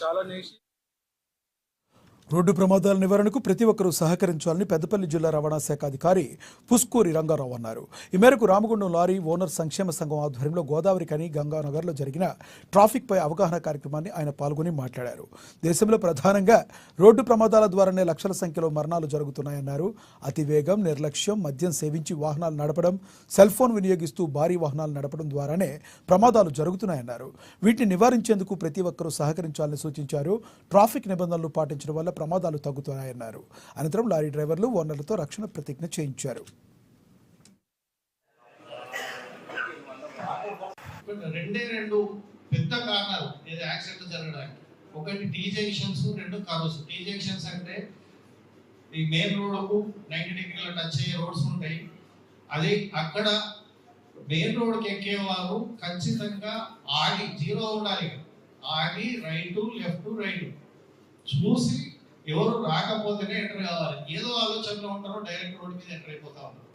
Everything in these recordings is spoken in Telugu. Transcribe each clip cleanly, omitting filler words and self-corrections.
చాలా నేసి రోడ్డు ప్రమాదాల నివారణకు ప్రతి ఒక్కరూ సహకరించాలని పెద్దపల్లి జిల్లా రవాణా శాఖ అధికారి పుస్కూరి రంగారావు అన్నారు. ఈ మేరకు రామగుండం లారీ ఓనర్ సంక్షేమ సంఘం ఆధ్వర్యంలో గోదావరి కని గంగానగర్లో జరిగిన ట్రాఫిక్ పై అవగాహన కార్యక్రమాన్ని ఆయన పాల్గొని మాట్లాడారు. దేశంలో ప్రధానంగా రోడ్డు ప్రమాదాల ద్వారానే లక్షల సంఖ్యలో మరణాలు జరుగుతున్నాయన్నారు. అతివేగం, నిర్లక్ష్యం, మద్యం సేవించి వాహనాలు నడపడం, సెల్ ఫోన్ వినియోగిస్తూ భారీ వాహనాలు నడపడం ద్వారానే ప్రమాదాలు జరుగుతున్నాయన్నారు. వీటిని నివారించేందుకు ప్రతి ఒక్కరూ సహకరించాలని సూచించారు. ట్రాఫిక్ నిబంధనలు పాటించడం వల్ల ప్రమాదాలు తగ్గుతున్నాయన్నారు. అనంతరం లారీ డ్రైవర్లు ఓనర్లతో రక్షణ ప్రతిజ్ఞ చేయించారు. రెండు పెద్ద కారణాలు యాక్సిడెంట్ జరగడానికి. ఒకటి టీ జంక్షన్స్, రెండు కర్వ్స్. టీ జంక్షన్స్ అంటే ఈ మెయిన్ రోడ్కు 90 డిగ్రీల టచ్ అయ్యే రోడ్స్ ఉంటాయి. అది అక్కడ మెయిన్ రోడ్కి ఎక్కేవారు ఖచ్చితంగా ఆగి జీరో ఉండాలి. ఆగి లెఫ్ట్ చూసి ఎవరు రాకపోతేనే ఎంటర్ కావాలి. ఏదో ఆలోచనలో ఉంటారో డైరెక్ట్ రోడ్ మీద ఎంటర్ అయిపోతా ఉంటారు.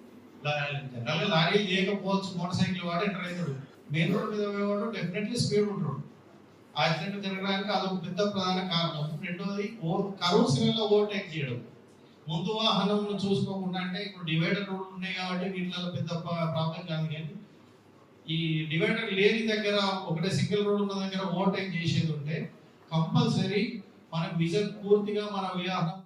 లారీ లేకపోవచ్చు, మోటార్ సైకిల్ వాడు ఎంటర్ అవుతాడు. మెయిన్ రోడ్ మీద పోయేవాడు డెఫినెట్లీ స్పీడ్ ఉంటాడు. యాక్సిడెంట్ జరగడానికి అదొక పెద్ద ప్రధాన కారణం. రెండోది కర్వ్స్ లో ఓవర్టేక్ చేయడం. ముందు వాహనం చూసుకోకుండా, అంటే ఇప్పుడు డివైడర్ రోడ్లు ఉన్నాయి కాబట్టి వీటిలో పెద్ద ప్రాబ్లం కాదు. కానీ ఈ డివైడర్ లేని దగ్గర, ఒకటే సింగిల్ రోడ్ ఉన్న దగ్గర ఓవర్టేక్ చేసేది ఉంటే కంపల్సరీ మన విజన్ పూర్తిగా మన వ్యూహం